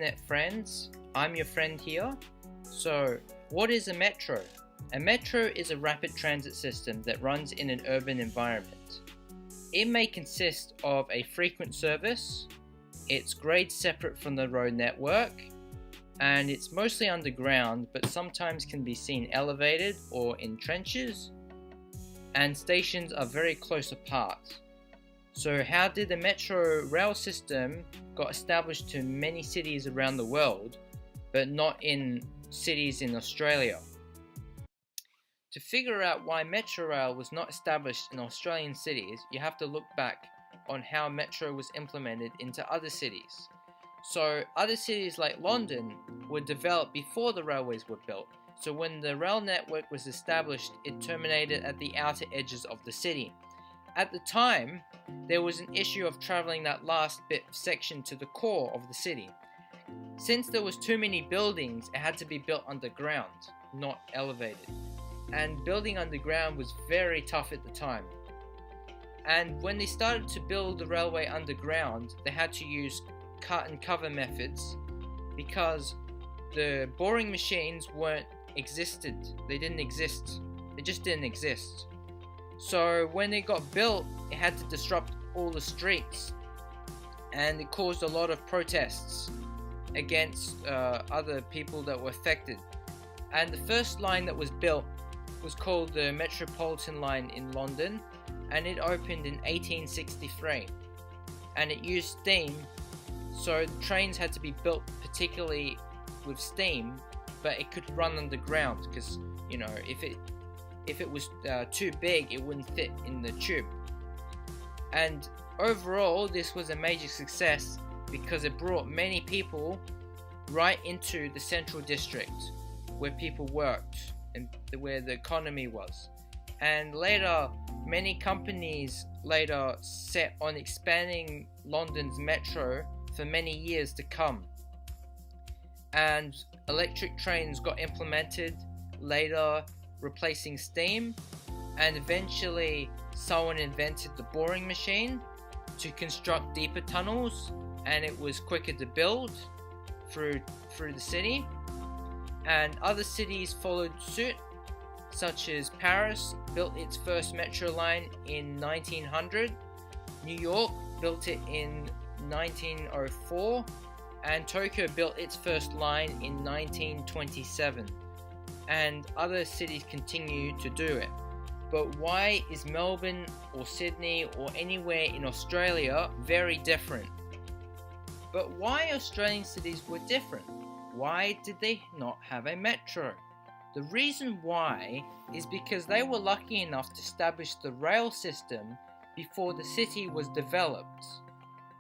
internet friends, I'm your friend here. So, what is a metro? A metro is a rapid transit system that runs in an urban environment. It may consist of a frequent service, it's grade separate from the road network, and it's mostly underground but sometimes can be seen elevated or in trenches, and stations are very close apart. So how did the metro rail system got established to many cities around the world, but not in cities in Australia? To figure out why metro rail was not established in Australian cities, you have to look back on how metro was implemented into other cities. So other cities like London were developed before the railways were built. So when the rail network was established, it terminated at the outer edges of the city. At the time, there was an issue of travelling that last bit section to the core of the city. Since there was too many buildings, it had to be built underground, not elevated. And building underground was very tough at the time. And when they started to build the railway underground, they had to use cut and cover methods because the boring machines they didn't exist. They just didn't exist. So when it got built, it had to disrupt all the streets, and it caused a lot of protests against other people that were affected. And the first line that was built was called the Metropolitan Line in London, and it opened in 1863, and it used steam, so the trains had to be built particularly with steam, but it could run underground because, if it was too big, it wouldn't fit in the tube. And overall, this was a major success because it brought many people right into the central district where people worked and where the economy was. And later, many companies set on expanding London's metro for many years to come. And electric trains got implemented later, replacing steam, and eventually someone invented the boring machine to construct deeper tunnels, and it was quicker to build through the city. And other cities followed suit, such as Paris built its first metro line in 1900, New York built it in 1904, and Tokyo built its first line in 1927. And other cities continue to do it. But why is Melbourne or Sydney or anywhere in Australia very different? But why Australian cities were different? Why did they not have a metro? The reason why is because they were lucky enough to establish the rail system before the city was developed.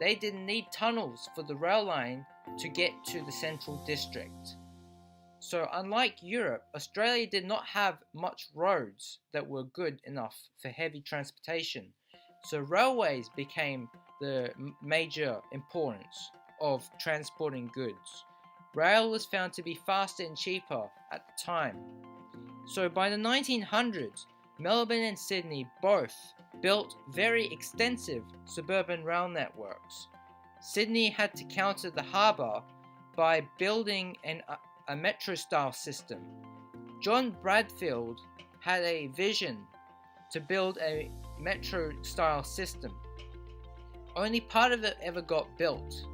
They didn't need tunnels for the rail line to get to the central district. So unlike Europe, Australia did not have much roads that were good enough for heavy transportation. So railways became the major importance of transporting goods. Rail was found to be faster and cheaper at the time. So by the 1900s, Melbourne and Sydney both built very extensive suburban rail networks. Sydney had to counter the harbour by building a metro-style system. John Bradfield had a vision to build a metro-style system. Only part of it ever got built.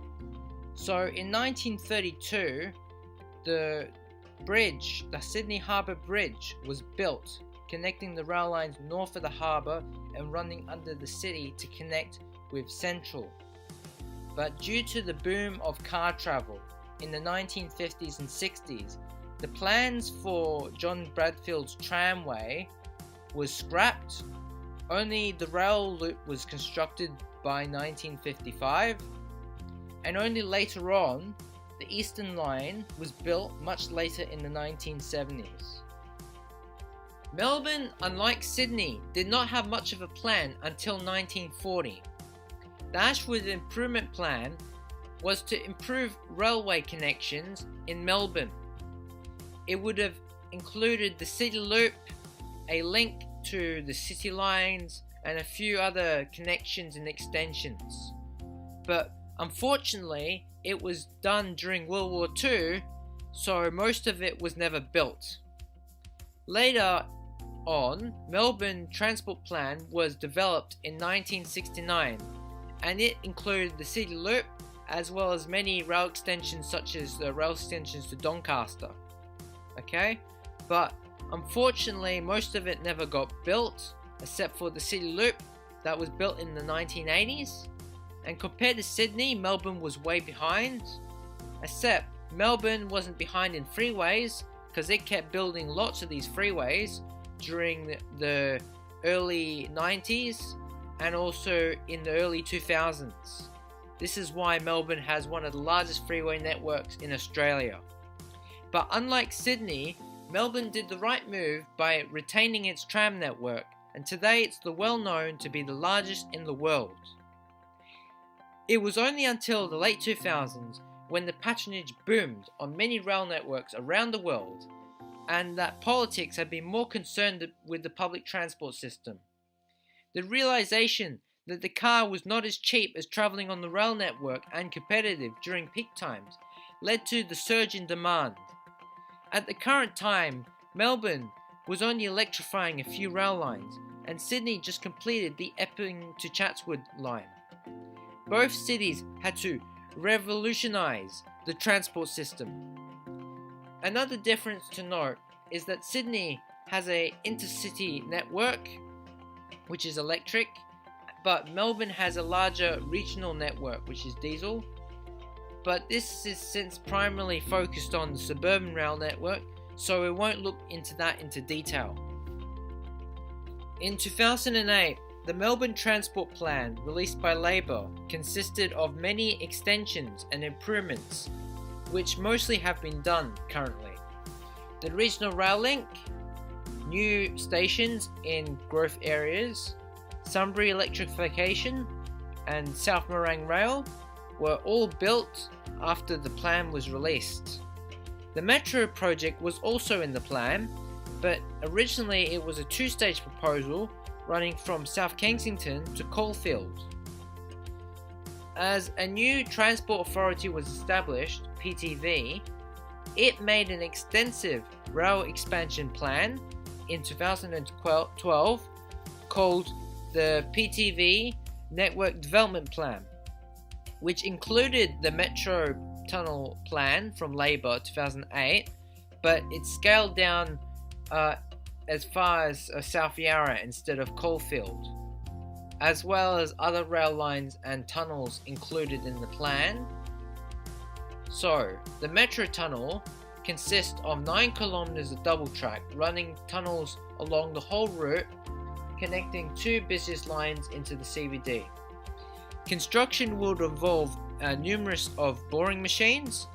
So in 1932, the Sydney Harbour Bridge was built, connecting the rail lines north of the harbour and running under the city to connect with Central. But due to the boom of car travel in the 1950s and 60s, the plans for John Bradfield's tramway was scrapped. Only the rail loop was constructed by 1955, and only later on, the Eastern Line was built much later in the 1970s. Melbourne, unlike Sydney, did not have much of a plan until 1940. The Ashwood Improvement Plan was to improve railway connections in Melbourne. It would have included the City Loop, a link to the City Lines, and a few other connections and extensions. But unfortunately, it was done during World War II, so most of it was never built. Later on, Melbourne Transport Plan was developed in 1969, and it included the City Loop as well as many rail extensions such as the rail extensions to Doncaster. Okay, but unfortunately most of it never got built except for the City Loop that was built in the 1980s. And compared to Sydney, Melbourne was way behind, except Melbourne wasn't behind in freeways because it kept building lots of these freeways during the early 90s and also in the early 2000s. This is why Melbourne has one of the largest freeway networks in Australia. But unlike Sydney, Melbourne did the right move by retaining its tram network, and today it's well known to be the largest in the world. It was only until the late 2000s when the patronage boomed on many rail networks around the world, and that politics had been more concerned with the public transport system. The realization that the car was not as cheap as travelling on the rail network and competitive during peak times led to the surge in demand. At the current time, Melbourne was only electrifying a few rail lines, and Sydney just completed the Epping to Chatswood line. Both cities had to revolutionize the transport system. Another difference to note is that Sydney has an intercity network, which is electric, but Melbourne has a larger regional network, which is diesel. But this is since primarily focused on the suburban rail network, so we won't look into that into detail. In 2008, the Melbourne Transport Plan, released by Labor, consisted of many extensions and improvements, which mostly have been done currently. The regional rail link, new stations in growth areas, Sunbury electrification, and South Morang Rail were all built after the plan was released. The Metro project was also in the plan, but originally it was a two-stage proposal running from South Kensington to Caulfield. As a new transport authority was established, PTV, it made an extensive rail expansion plan in 2012 called the PTV Network Development Plan, which included the Metro Tunnel Plan from Labor 2008, but it scaled down as far as South Yarra instead of Caulfield, as well as other rail lines and tunnels included in the plan. So, the Metro Tunnel consists of 9 kilometers of double track running tunnels along the whole route, connecting two busiest lines into the CBD. Construction would involve numerous of boring machines,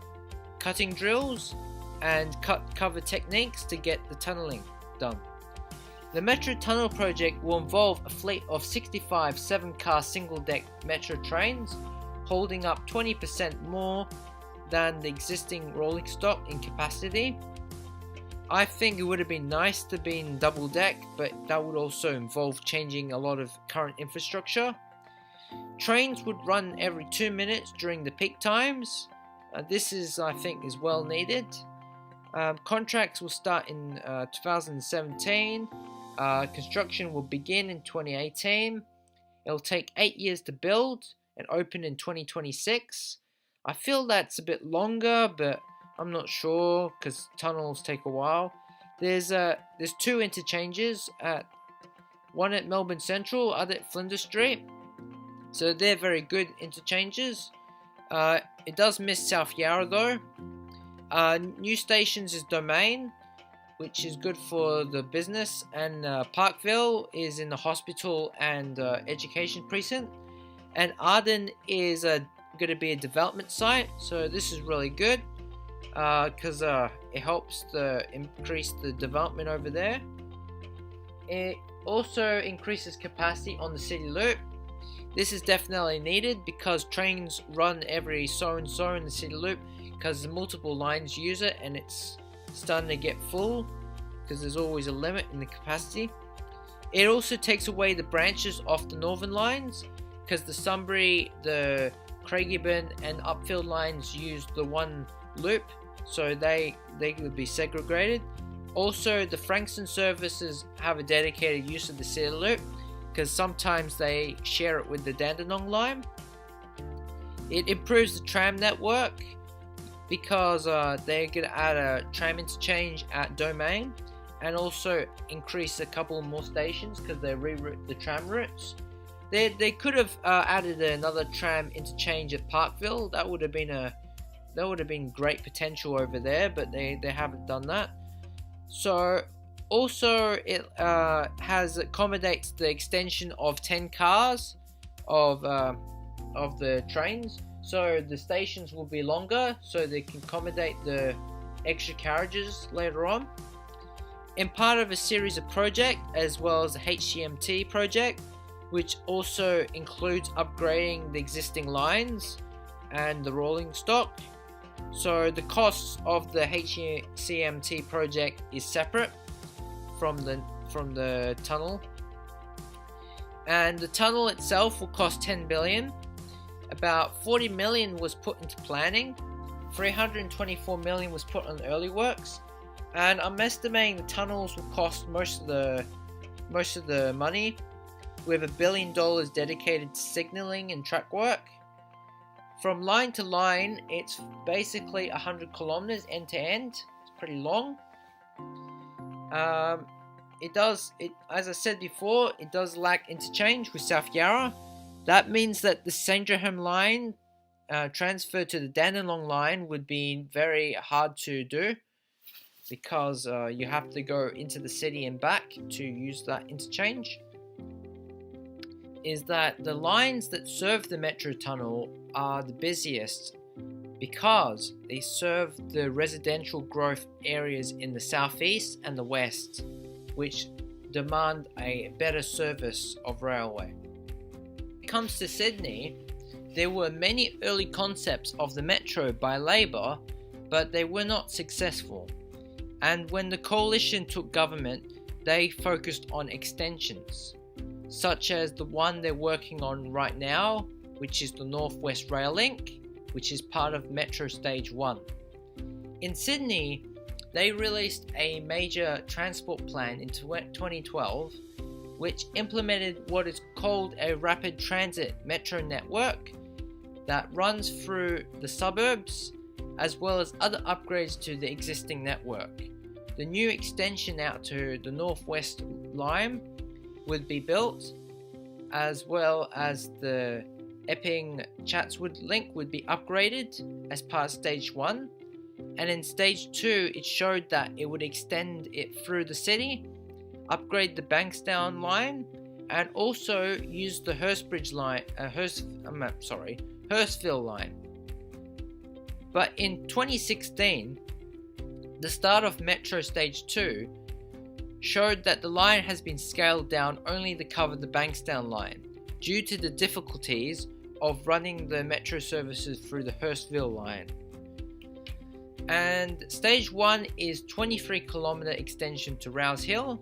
cutting drills, and cut-cover techniques to get the tunnelling done. The Metro Tunnel project will involve a fleet of 65 7-car single-deck Metro trains, holding up 20% more than the existing rolling stock in capacity. I think it would have been nice to be in double-deck, but that would also involve changing a lot of current infrastructure. Trains would run every 2 minutes during the peak times. This is, I think, is well needed. Contracts will start in 2017. Construction will begin in 2018. It'll take 8 years to build and open in 2026. I feel that's a bit longer, but I'm not sure because tunnels take a while. There's 2 interchanges, one at Melbourne Central, other at Flinders Street. So they're very good interchanges. It does miss South Yarra though. New stations is Domain, which is good for the business, and Parkville is in the hospital and education precinct. And Arden is going to be a development site, so this is really good because it helps increase the development over there. It also increases capacity on the City Loop. This is definitely needed because trains run every so and so in the City Loop because multiple lines use it and it's starting to get full because there's always a limit in the capacity. It also takes away the branches off the northern lines because the Sunbury, the Craigieburn and Upfield lines use the one loop, so they would be segregated. Also, the Frankston services have a dedicated use of the City Loop because sometimes they share it with the Dandenong line. It improves the tram network because they're going to add a tram interchange at Domain and also increase a couple more stations because they reroute the tram routes. They could have added another tram interchange at Parkville. That would have been great potential over there, but they haven't done that. So also it accommodates the extension of 10 cars of the trains, so the stations will be longer so they can accommodate the extra carriages later on. In part of a series of projects as well as the HCMT project, which also includes upgrading the existing lines and the rolling stock. So the costs of the HCMT project is separate from the tunnel, and the tunnel itself will cost 10 billion. About 40 million was put into planning, 324 million was put on early works, and I'm estimating the tunnels will cost most of the money, with $1 billion dedicated to signalling and track work. From line to line, it's basically 100 kilometers end to end. It's pretty long. As I said before, it does lack interchange with South Yarra. That means that the Sandringham line transfer to the Dandenong line would be very hard to do because you have to go into the city and back to use that interchange. Is that the lines that serve the metro tunnel are the busiest because they serve the residential growth areas in the southeast and the west, which demand a better service of railway. When it comes to Sydney, there were many early concepts of the metro by Labor, but they were not successful. And when the coalition took government, they focused on extensions, such as the one they're working on right now, which is the North West Rail Link, which is part of Metro Stage 1. In Sydney, they released a major transport plan in 2012, which implemented what is called a rapid transit metro network that runs through the suburbs, as well as other upgrades to the existing network. The new extension out to the Northwest line would be built, as well as the Epping-Chatswood link would be upgraded as part of Stage 1. And in Stage 2, it showed that it would extend it through the city, upgrade the Bankstown line, and also use the Hurstville line. But in 2016, the start of Metro Stage 2 showed that the line has been scaled down only to cover the Bankstown line due to the difficulties of running the metro services through the Hurstville line. And Stage 1 is 23 kilometer extension to Rouse Hill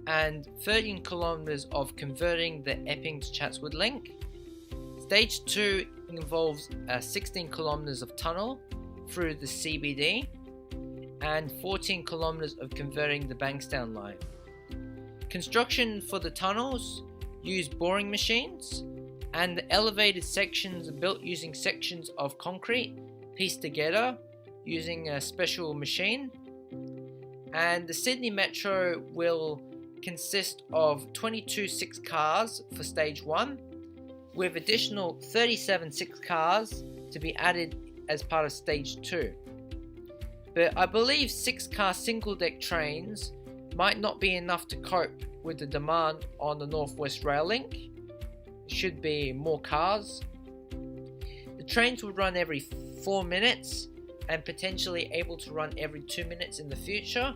and 13 kilometers of converting the Epping to Chatswood link. Stage 2 involves 16 kilometers of tunnel through the CBD and 14 kilometers of converting the Bankstown line. Construction for the tunnels use boring machines, and the elevated sections are built using sections of concrete pieced together using a special machine. And the Sydney Metro will consist of 22 6 cars for Stage 1, with additional 37 6 cars to be added as part of Stage 2. But I believe 6-car single-deck trains might not be enough to cope with the demand on the Northwest Rail Link. There should be more cars. The trains would run every 4 minutes and potentially able to run every 2 minutes in the future.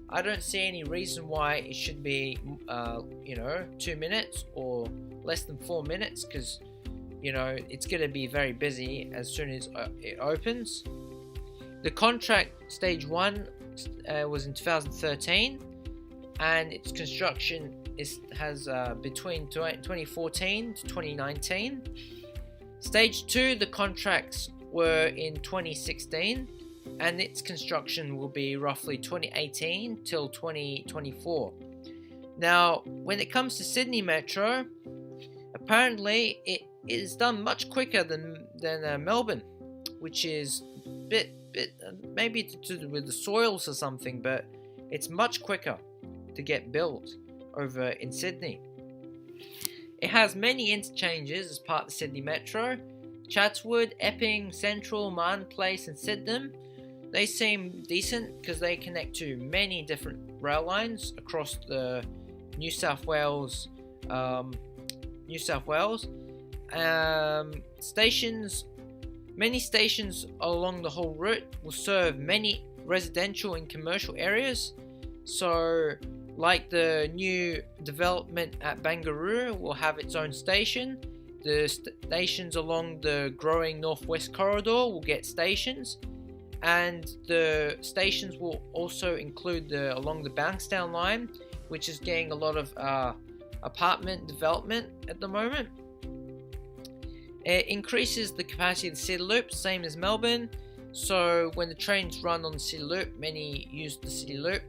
I don't see any reason why it should be 2 minutes or less than 4 minutes, because it's going to be very busy as soon as it opens. The contract Stage 1 was in 2013, and its construction has between 2014 to 2019. Stage 2, the contracts were in 2016, and its construction will be roughly 2018 till 2024. Now, when it comes to Sydney Metro, apparently it is done much quicker than Melbourne, which is a bit maybe to do with the soils or something, but it's much quicker to get built over in Sydney. It has many interchanges as part of the Sydney Metro. Chatswood, Epping, Central, Martin Place and Sydenham. They seem decent because they connect to many different rail lines across the New South Wales. Stations. Many stations along the whole route will serve many residential and commercial areas. So, like the new development at Barangaroo will have its own station. The stations along the growing Northwest Corridor will get stations. And the stations will also include along the Bankstown line, which is getting a lot of apartment development at the moment. It increases the capacity of the City Loop, same as Melbourne. So when the trains run on the City Loop, many use the City Loop,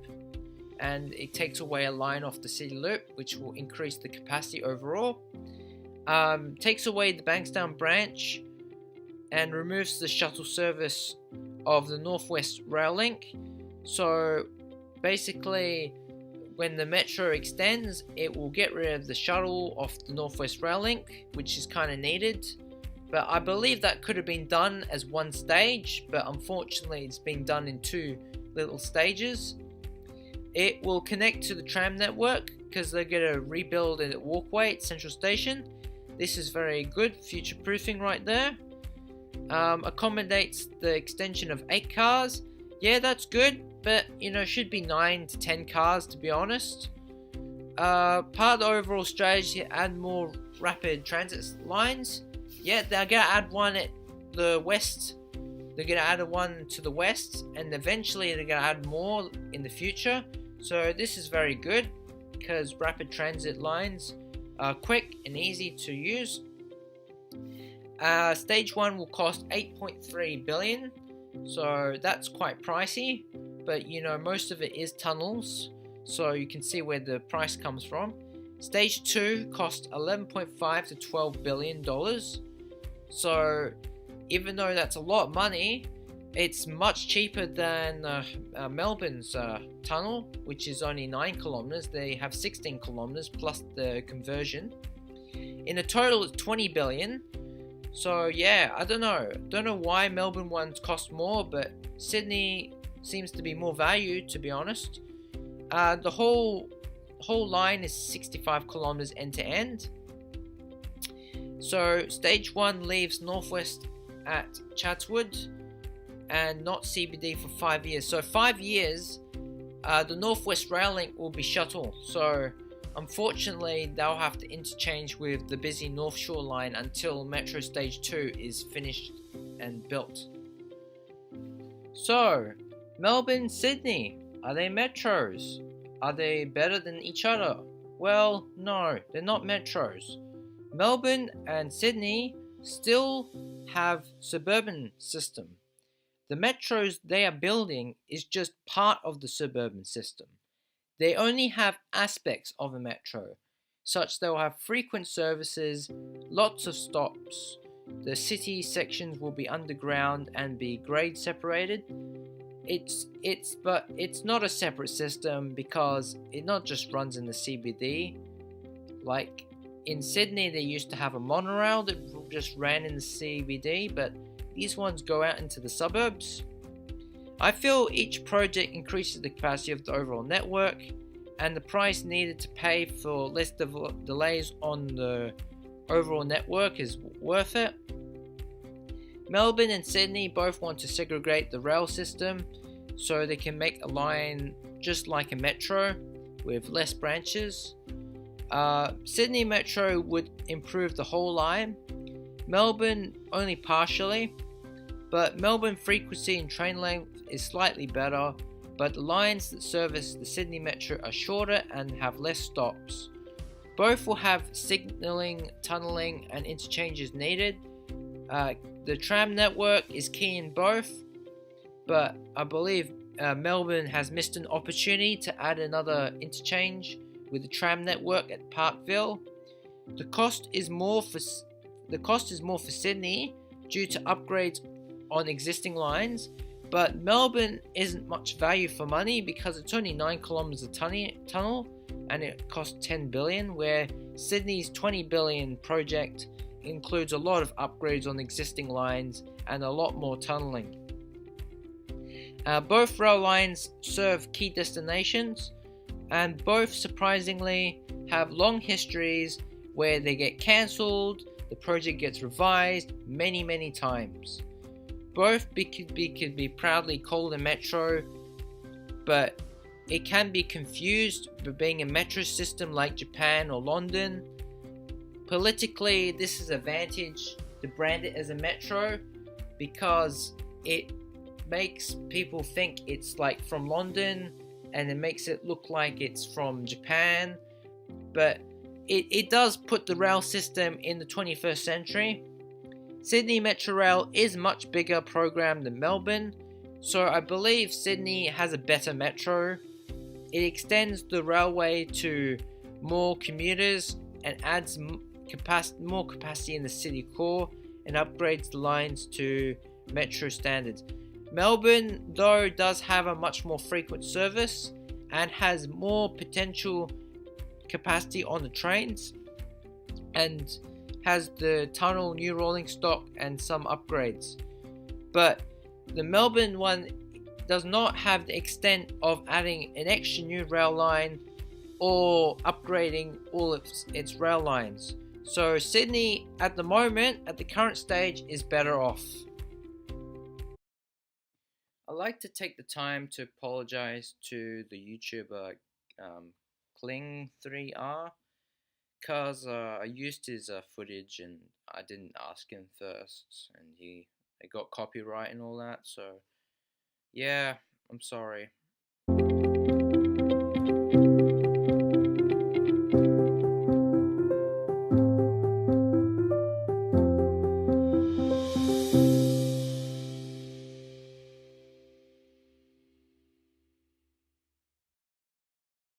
and it takes away a line off the City Loop, which will increase the capacity overall. Takes away the Bankstown branch and removes the shuttle service of the Northwest Rail Link. So basically, when the metro extends, it will get rid of the shuttle off the Northwest Rail Link, which is kind of needed. But I believe that could have been done as one stage, but unfortunately it's been done in two little stages. It will connect to the tram network because they're going to rebuild a walkway at Central Station. This is very good, future proofing right there. Accommodates the extension of 8 cars. Yeah, that's good, but should be 9 to 10 cars to be honest. Part of the overall strategy to add more rapid transit lines. Yeah, they're gonna add one at the west. They're gonna add one to the west, and eventually they're gonna add more in the future. So this is very good because rapid transit lines are quick and easy to use. Stage 1 will cost $8.3 billion, so that's quite pricey, but most of it is tunnels, so you can see where the price comes from. Stage 2 cost $11.5 to $12 billion, so even though that's a lot of money, it's much cheaper than Melbourne's tunnel, which is only 9 kilometers. They have 16 kilometers plus the conversion. In a total, it's $20 billion. So yeah, I don't know why Melbourne ones cost more, but Sydney seems to be more value, to be honest. The whole line is 65 kilometers end to end. So stage 1 leaves Northwest at Chatswood and not CBD for 5 years. So 5 years, the Northwest Rail Link will be shuttle. So unfortunately, they'll have to interchange with the busy North Shore line until Metro Stage 2 is finished and built. So, Melbourne, Sydney, are they metros? Are they better than each other? Well, no, they're not metros. Melbourne and Sydney still have suburban system. The metros they are building is just part of the suburban system. They only have aspects of a metro, such they'll have frequent services, lots of stops. The city sections will be underground and be grade separated. But it's not a separate system because it not just runs in the CBD. Like in Sydney, they used to have a monorail that just ran in the CBD, but these ones go out into the suburbs. I feel each project increases the capacity of the overall network, and the price needed to pay for less delays on the overall network is worth it. Melbourne and Sydney both want to segregate the rail system so they can make a line just like a metro with less branches. Sydney Metro would improve the whole line, Melbourne only partially, but Melbourne frequency and train length is slightly better, but the lines that service the Sydney Metro are shorter and have less stops. Both will have signalling, tunnelling and interchanges needed, The tram network is key in both, but I believe Melbourne has missed an opportunity to add another interchange with the tram network at Parkville. The cost is more for Sydney due to upgrades on existing lines, but Melbourne isn't much value for money because it's only 9 kilometers of tunnel and it costs 10 billion, where Sydney's 20 billion project includes a lot of upgrades on existing lines and a lot more tunneling. Both rail lines serve key destinations, and both surprisingly have long histories where they get cancelled, the project gets revised many times. Both could be proudly called a metro, but it can be confused with being a metro system like Japan or London. Politically, this is an advantage to brand it as a metro because it makes people think it's like from London and it makes it look like it's from Japan, but it does put the rail system in the 21st century. Sydney Metro Rail is a much bigger program than Melbourne, so I believe Sydney has a better metro. It extends the railway to more commuters and adds more capacity in the city core and upgrades the lines to metro standards. Melbourne, though, does have a much more frequent service and has more potential capacity on the trains and has the tunnel, new rolling stock and some upgrades. But the Melbourne one does not have the extent of adding an extra new rail line or upgrading all of its rail lines. So Sydney at the moment, at the current stage, is better off. I'd like to take the time to apologize to the YouTuber Kling3R because I used his footage and I didn't ask him first, and it got copyright and all that. So yeah, I'm sorry.